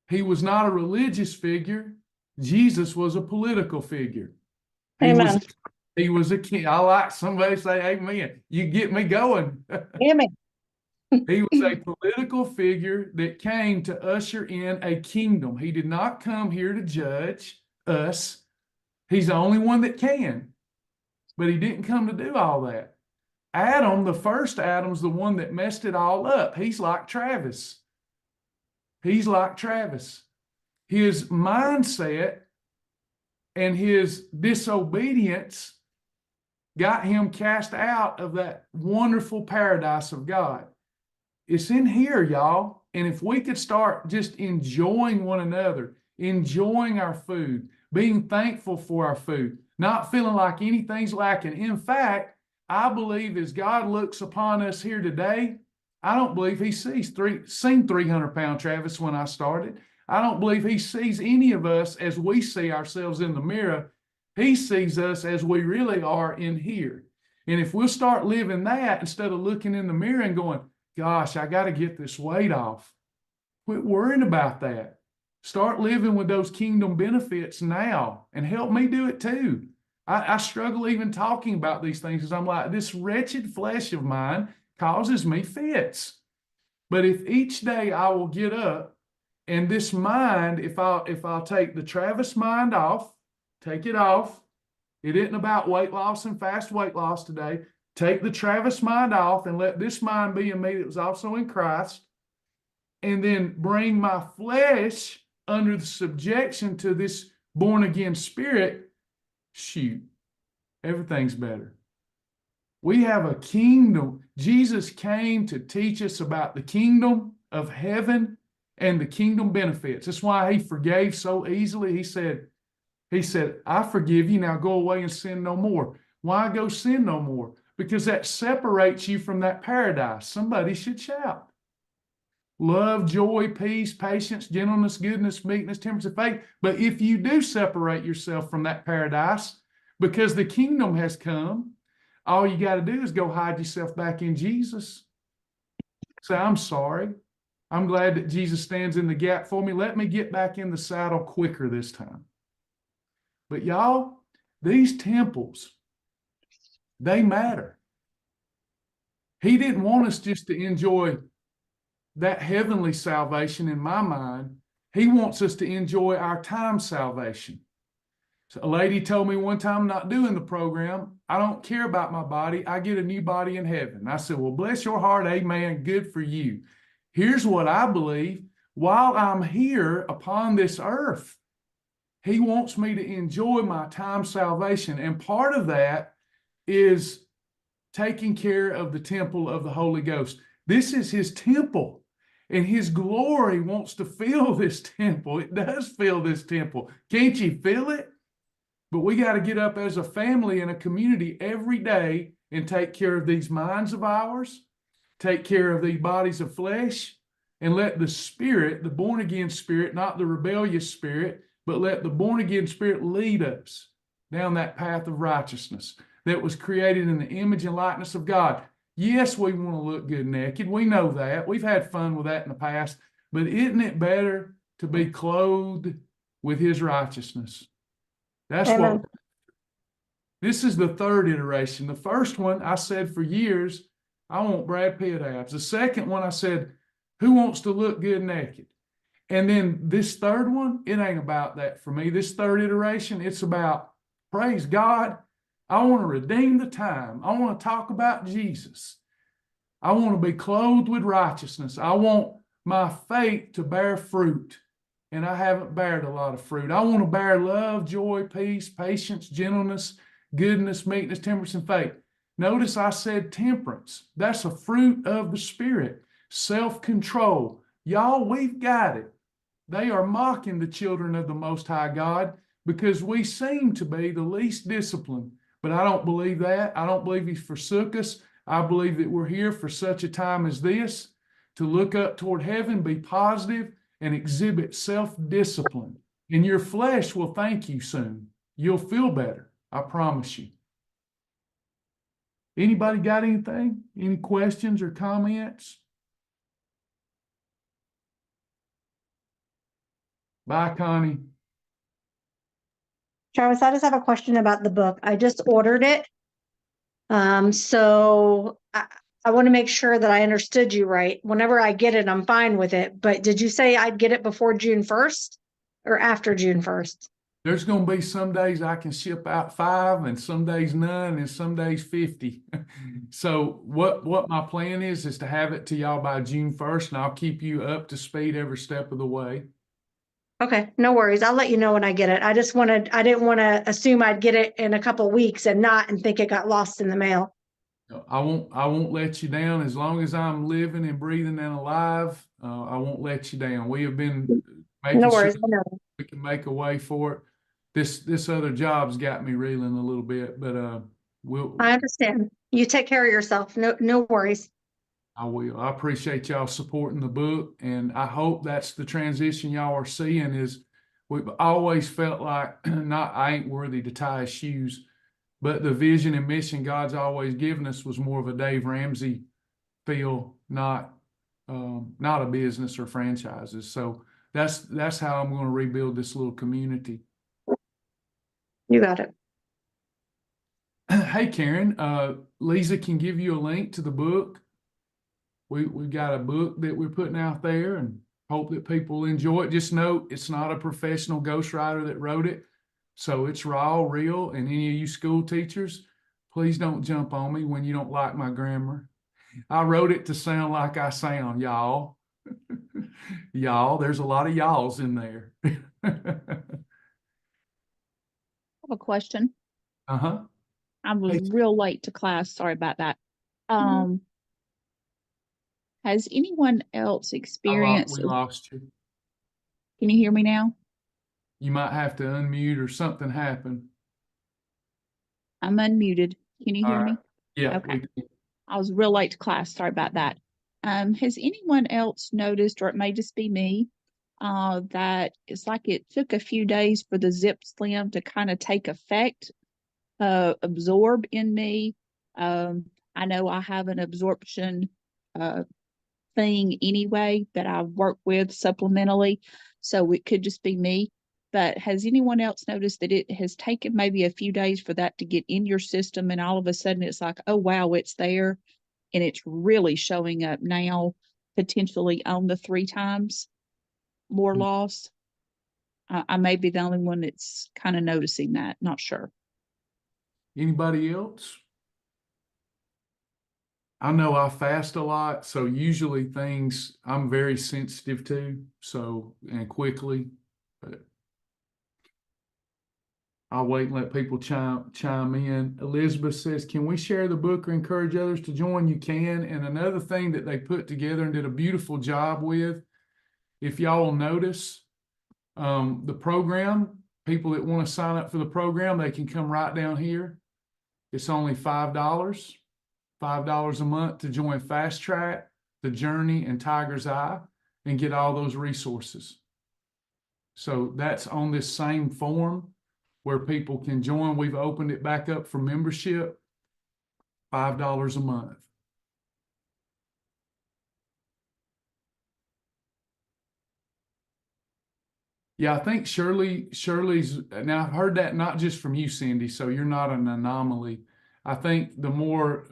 He was not a religious figure. Jesus was a political figure.
Amen.
He was a king. I like somebody say amen. You get me going.
Amen.
He was a political figure that came to usher in a kingdom. He did not come here to judge us. He's the only one that can. But he didn't come to do all that. Adam, the first Adam's the one that messed it all up. He's like Travis. He's like Travis. His mindset and his disobedience got him cast out of that wonderful paradise of God. It's in here, y'all. And if we could start just enjoying one another, enjoying our food, being thankful for our food, not feeling like anything's lacking. In fact, I believe as God looks upon us here today, I don't believe he seen 300-pound Travis when I started. I don't believe he sees any of us as we see ourselves in the mirror. He sees us as we really are in here. And if we'll start living that instead of looking in the mirror and going, gosh, I got to get this weight off. Quit worrying about that. Start living with those kingdom benefits now and help me do it too. I struggle even talking about these things because I'm like, this wretched flesh of mine causes me fits. But if each day I will get up and this mind, if I'll take the Travis mind off, take it off. It isn't about weight loss and fast weight loss today. Take the Travis mind off and let this mind be in me that was also in Christ. And then bring my flesh under the subjection to this born again spirit. Shoot, everything's better. We have a kingdom. Jesus came to teach us about the kingdom of heaven and the kingdom benefits. That's why he forgave so easily. He said, I forgive you. Now go away and sin no more. Why go sin no more? Because that separates you from that paradise. Somebody should shout. Love, joy, peace, patience, gentleness, goodness, meekness, temperance, and faith. But if you do separate yourself from that paradise, because the kingdom has come, all you got to do is go hide yourself back in Jesus. Say, I'm sorry. I'm glad that Jesus stands in the gap for me. Let me get back in the saddle quicker this time. But y'all, these temples, they matter. He didn't want us just to enjoy that heavenly salvation in my mind. He wants us to enjoy our time salvation. So a lady told me one time, I'm not doing the program. I don't care about my body. I get a new body in heaven. I said, well, bless your heart. Amen. Good for you. Here's what I believe. While I'm here upon this earth, he wants me to enjoy my time salvation. And part of that is taking care of the temple of the Holy Ghost. This is his temple. And his glory wants to fill this temple. It does fill this temple. Can't you feel it? But we got to get up as a family and a community every day and take care of these minds of ours, take care of these bodies of flesh, and let the Spirit, the born-again Spirit, not the rebellious spirit, but let the born-again Spirit lead us down that path of righteousness that was created in the image and likeness of God. Yes, we want to look good naked. We know that. We've had fun with that in the past. But isn't it better to be clothed with his righteousness? That's
Amen.
what. This is the third iteration. The first one, I said for years, I want Brad Pitt abs. The second one, I said, who wants to look good naked? And then this third one, it ain't about that for me. This third iteration, it's about, praise God, I want to redeem the time. I want to talk about Jesus. I want to be clothed with righteousness. I want my faith to bear fruit. And I haven't bared a lot of fruit. I want to bear love, joy, peace, patience, gentleness, goodness, meekness, temperance, and faith. Notice I said temperance. That's a fruit of the Spirit. Self-control. Y'all, we've got it. They are mocking the children of the Most High God because we seem to be the least disciplined. But I don't believe that. I don't believe he forsook us. I believe that we're here for such a time as this, to look up toward heaven, be positive, and exhibit self-discipline. And your flesh will thank you soon. You'll feel better. I promise you. Anybody got anything? Any questions or comments? Bye, Connie.
Travis, I just have a question about the book. I just ordered it. So I want to make sure that I understood you right. Whenever I get it, I'm fine with it. But did you say I'd get it before June 1st or after June 1st?
There's going to be some days I can ship out 5 and some days none and some days 50. So what my plan is to have it to y'all by June 1st, and I'll keep you up to speed every step of the way.
Okay, no worries. I'll let you know when I get it. I didn't want to assume I'd get it in a couple weeks and not, and think it got lost in the mail.
I won't let you down. As long as I'm living and breathing and alive, I won't let you down. We have been making
No
sure
worries.
we can make a way for it. This other job's got me reeling a little bit, but
I understand. You take care of yourself. No worries.
I will. I appreciate y'all supporting the book, and I hope that's the transition y'all are seeing. Is we've always felt like I ain't worthy to tie his shoes, but the vision and mission God's always given us was more of a Dave Ramsey feel, not a business or franchises. So that's how I'm going to rebuild this little community.
You got it.
Hey, Karen, Lisa can give you a link to the book. We've got a book that we're putting out there and hope that people enjoy it. Just note, it's not a professional ghostwriter that wrote it. So it's raw, real, and any of you school teachers, please don't jump on me when you don't like my grammar. I wrote it to sound like I sound, y'all. Y'all, there's a lot of y'alls in there.
I have a question.
Uh-huh.
I was
Hey.
real late to class. Sorry about that. Has anyone else experienced?
We lost you.
Can you hear me now?
You might have to unmute or something happened.
I'm unmuted. Can you hear
All
me?
right. Yeah.
Okay. I was real late to class. Sorry about that. Has anyone else noticed, or it may just be me, that it's like it took a few days for the Zip Slim to kind of take effect, absorb in me? I know I have an absorption thing anyway that I work with supplementally, so it could just be me. But has anyone else noticed that it has taken maybe a few days for that to get in your system, and all of a sudden it's like, oh wow, it's there, and it's really showing up now, potentially on the 3 times more loss? I may be the only one that's kind of noticing that, not sure.
Anybody else? I know I fast a lot, so usually things I'm very sensitive to, so, and quickly, but I'll wait and let people chime in. Elizabeth says, can we share the book or encourage others to join? You can. And another thing that they put together and did a beautiful job with, if y'all will notice, the program, people that want to sign up for the program, they can come right down here. It's only $5 a month to join Fast Track, The Journey, and Tiger's Eye, and get all those resources. So that's on this same form where people can join. We've opened it back up for membership, $5 a month. Yeah, I think Shirley's, now I've heard that not just from you, Cindy, so you're not an anomaly. I think the more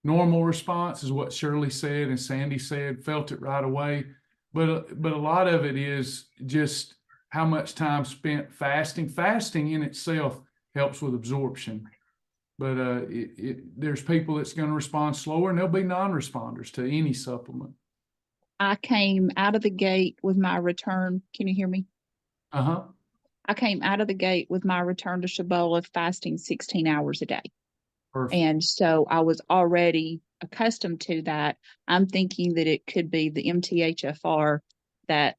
normal response is what Shirley said and Sandy said, felt it right away. But a lot of it is just how much time spent fasting. Fasting in itself helps with absorption. But there's people that's going to respond slower, and there'll be non-responders to any supplement.
I came out of the gate with my return. Can you hear me?
Uh-huh.
I came out of the gate with my return to Shabola fasting 16 hours a day.
Perfect.
And so I was already accustomed to that. I'm thinking that it could be the MTHFR that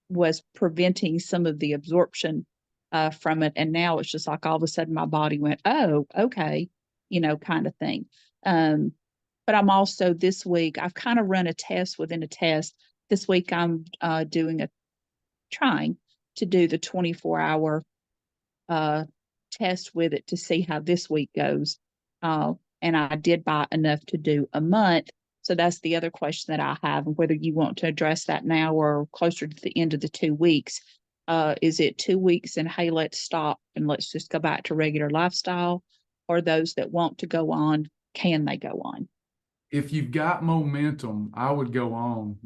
was preventing some of the absorption from it. And now it's just like all of a sudden my body went, oh, okay, kind of thing. But I'm also this week, I've kind of run a test within a test. This week I'm trying to do the 24-hour test with it to see how this week goes. And I did buy enough to do a month. So that's the other question that I have, whether you want to address that now or closer to the end of the 2 weeks. Is it 2 weeks and hey, let's stop and let's just go back to regular lifestyle? Or those that want to go on, can they go on?
If you've got momentum, I would go on.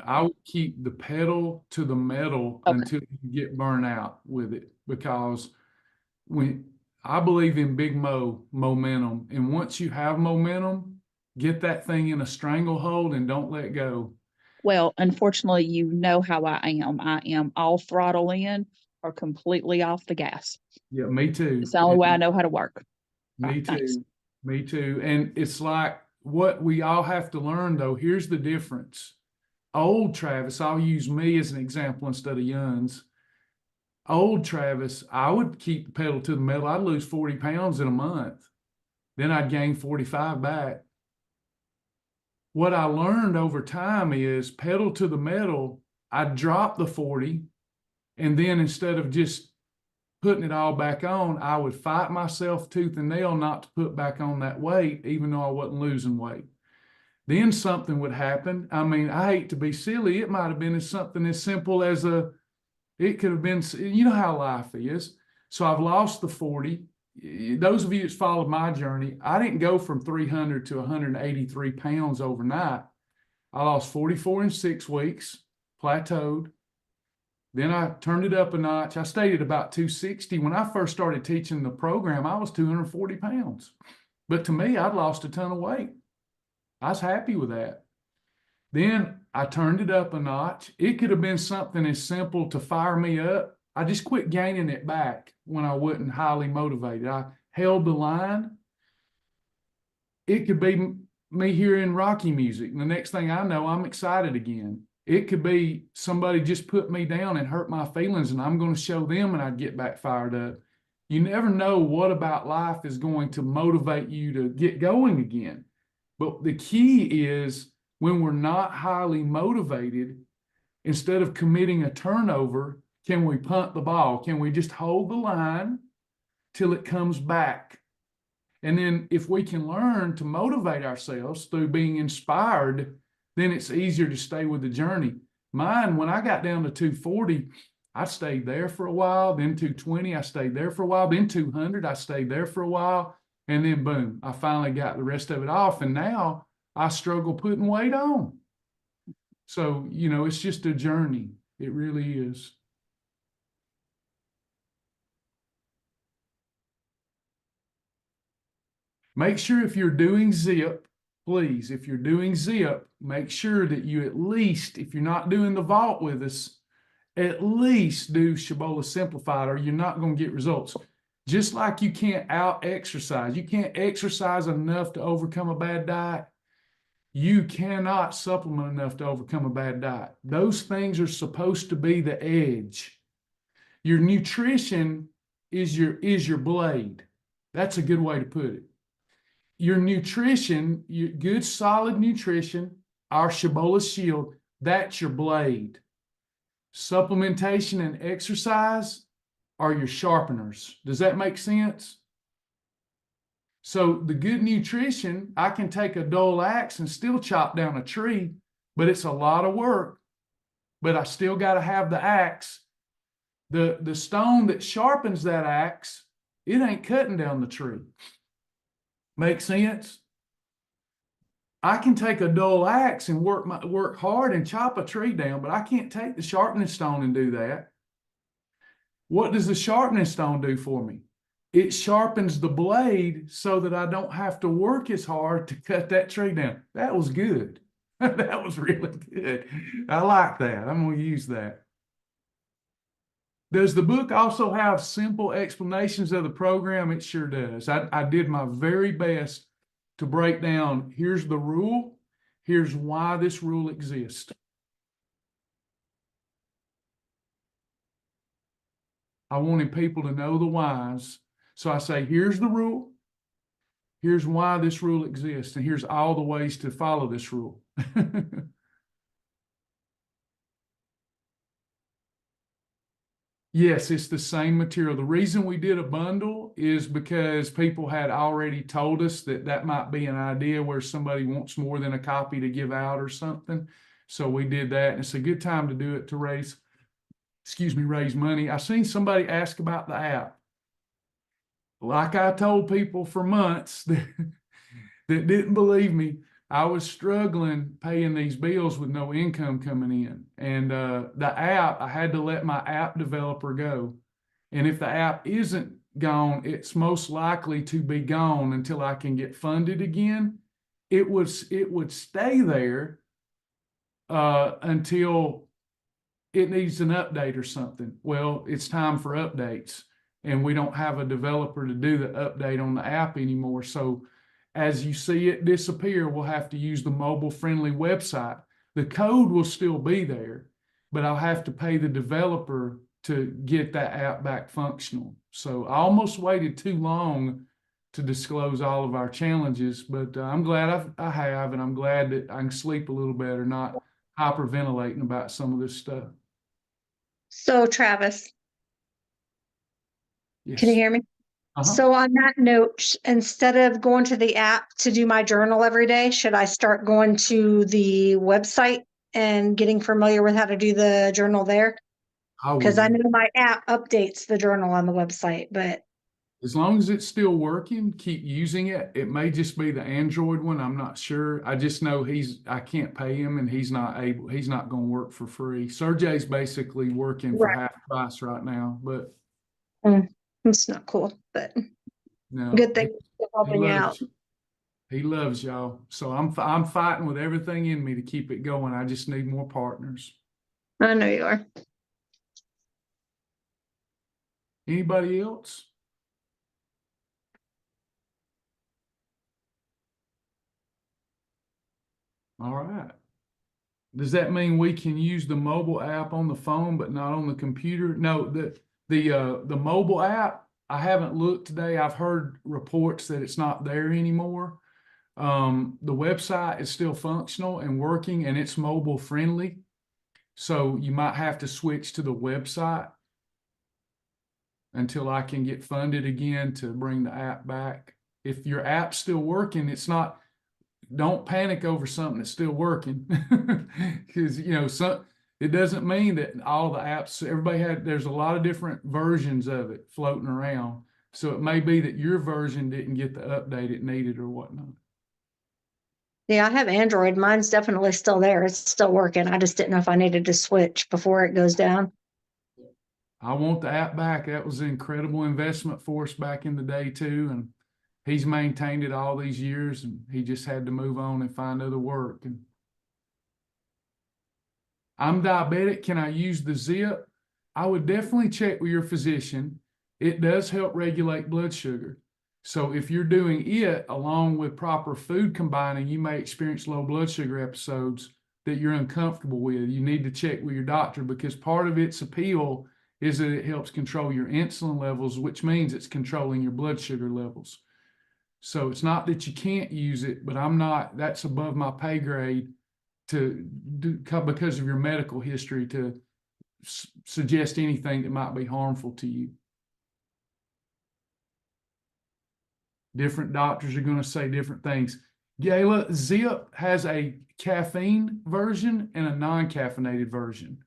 I would keep the pedal to the metal until you get burnt out with it, because I believe in big momentum. And once you have momentum, get that thing in a stranglehold and don't let go.
Well, unfortunately, you know how I am. I am all throttle in or completely off the gas.
Yeah, me too.
It's the only way I know how to work.
Me too.
Thanks.
Me too. And it's like what we all have to learn, though. Here's the difference. Old Travis, I'll use me as an example instead of Yuns. old Travis, I would keep the pedal to the metal. I'd lose 40 pounds in a month. Then I'd gain 45 back. What I learned over time is pedal to the metal, I'd drop the 40, and then instead of just putting it all back on, I would fight myself tooth and nail not to put back on that weight, even though I wasn't losing weight. Then something would happen. I mean, I hate to be silly. It might have been something as simple as it could have been, you know how life is. So I've lost the 40. Those of you that's followed my journey, I didn't go from 300 to 183 pounds overnight. I lost 44 in 6 weeks, plateaued. Then I turned it up a notch. I stayed at about 260. When I first started teaching the program, I was 240 pounds. But to me, I'd lost a ton of weight. I was happy with that. Then I turned it up a notch. It could have been something as simple to fire me up. I just quit gaining it back when I wasn't highly motivated. I held the line. It could be me hearing Rocky music. And the next thing I know, I'm excited again. It could be somebody just put me down and hurt my feelings, and I'm going to show them, and I'd get back fired up. You never know what about life is going to motivate you to get going again. But the key is when we're not highly motivated, instead of committing a turnover, can we punt the ball? Can we just hold the line till it comes back? And then if we can learn to motivate ourselves through being inspired, then it's easier to stay with the journey. Mine, when I got down to 240, I stayed there for a while. Then 220, I stayed there for a while. Then 200, I stayed there for a while. And then boom, I finally got the rest of it off. And now I struggle putting weight on. So, you know, it's just a journey. It really is. Make sure if you're doing zip, please, if you're doing zip, make sure that you at least, if you're not doing the vault with us, at least do Cibola Simplified, or you're not going to get results. Just like you can't out-exercise. You can't exercise enough to overcome a bad diet. You cannot supplement enough to overcome a bad diet. Those things are supposed to be the edge. Your nutrition is your blade. That's a good way to put it. Your nutrition, your good solid nutrition, our Cibola Shield, that's your blade. Supplementation and exercise are your sharpeners. Does that make sense? So the good nutrition, I can take a dull axe and still chop down a tree, but it's a lot of work. But I still got to have the axe. The stone that sharpens that axe, it ain't cutting down the tree. Make sense? I can take a dull axe and work hard and chop a tree down, but I can't take the sharpening stone and do that. What does the sharpening stone do for me? It sharpens the blade so that I don't have to work as hard to cut that tree down. That was good. That was really good. I like that. I'm going to use that. Does the book also have simple explanations of the program? It sure does. I did my very best to break down, here's the rule, here's why this rule exists. I wanted people to know the whys. So I say, here's the rule, here's why this rule exists, and here's all the ways to follow this rule. Yes, it's the same material. The reason we did a bundle is because people had already told us that that might be an idea where somebody wants more than a copy to give out or something. So we did that, and it's a good time to do it to raise money. I seen somebody ask about the app. Like I told people for months that didn't believe me, I was struggling paying these bills with no income coming in. And the app, I had to let my app developer go. And if the app isn't gone, it's most likely to be gone until I can get funded again. It would stay there until it needs an update or something. Well, it's time for updates, and we don't have a developer to do the update on the app anymore. So as you see it disappear, we'll have to use the mobile-friendly website. The code will still be there, but I'll have to pay the developer to get that app back functional. So I almost waited too long to disclose all of our challenges, but I'm glad I have, and I'm glad that I can sleep a little better, not hyperventilating about some of this stuff.
So Travis,
Yes.
can you hear me?
Uh-huh.
So on that note, instead of going to the app to do my journal every day, should I start going to the website and getting familiar with how to do the journal there? Because I know my app updates the journal on the website, but
As long as it's still working, keep using it. It may just be the Android one. I'm not sure. I just know I can't pay him, and he's not going to work for free. 𝐁_𝐳 basically working for
Right.
half price right now, but
it's not cool, but
no.
good thing it's helping you out.
He loves y'all. So I'm fighting with everything in me to keep it going. I just need more partners.
I know you are.
Anybody else? All right. Does that mean we can use the mobile app on the phone, but not on the computer? No, the mobile app, I haven't looked today. I've heard reports that it's not there anymore. The website is still functional and working, and it's mobile friendly. So you might have to switch to the website until I can get funded again to bring the app back. If your app's still working, don't panic over something that's still working, because it doesn't mean that all the apps, there's a lot of different versions of it floating around. So it may be that your version didn't get the update it needed or whatnot.
Yeah, I have Android. Mine's definitely still there. It's still working. I just didn't know if I needed to switch before it goes down.
I want the app back. That was an incredible investment for us back in the day too. And he's maintained it all these years, and he just had to move on and find other work. And I'm diabetic. Can I use the 𝐬𝐲? I would definitely check with your physician. It does help regulate blood sugar. So if you're doing it along with proper food combining, you may experience low blood sugar episodes that you're uncomfortable with. You need to check with your doctor, because part of its appeal is that it helps control your insulin levels, which means it's controlling your blood sugar levels. So it's not that you can't use it, but that's above my pay grade to do, because of your medical history, to suggest anything that might be harmful to you. Different doctors are going to say different things. Gayla, 𝐬𝐲 has a caffeine version and a non-caffeinated version.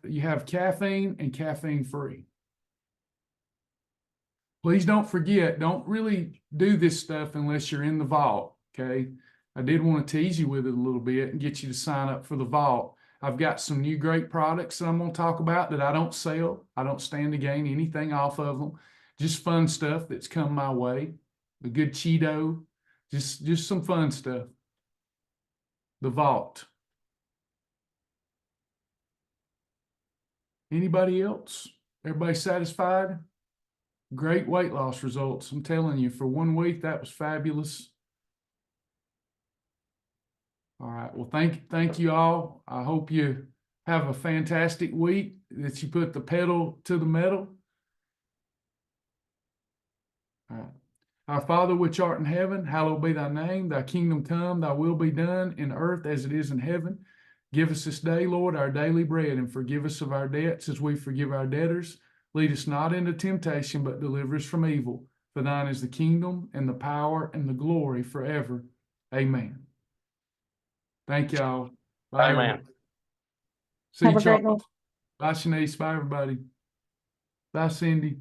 You have caffeine and caffeine free. Please don't forget, don't really do this stuff unless you're in the vault, okay? I did want to tease you with it a little bit and get you to sign up for the vault. I've got some new great products that I'm going to talk about that I don't sell. I don't stand to gain anything off of them. Just fun stuff that's come my way. A good Cheeto, just some fun stuff. The vault. Anybody else? Everybody satisfied? Great weight loss results. I'm telling you, for 1 week, that was fabulous. All right. Well, thank you all. I hope you have a fantastic week, that you put the pedal to the metal. All right. Our Father which art in heaven, hallowed be thy name. Thy kingdom come, thy will be done in earth as it is in heaven. Give us this day, Lord, our daily bread, and forgive us of our debts as we forgive our debtors. Lead us not into temptation, but deliver us from evil. For thine is the kingdom and the power and the glory forever. Amen. Thank y'all. Bye.
Amen.
Everybody. See
Have a great
y'all.
one.
Bye, Shanice. Bye, everybody. Bye, Cindy.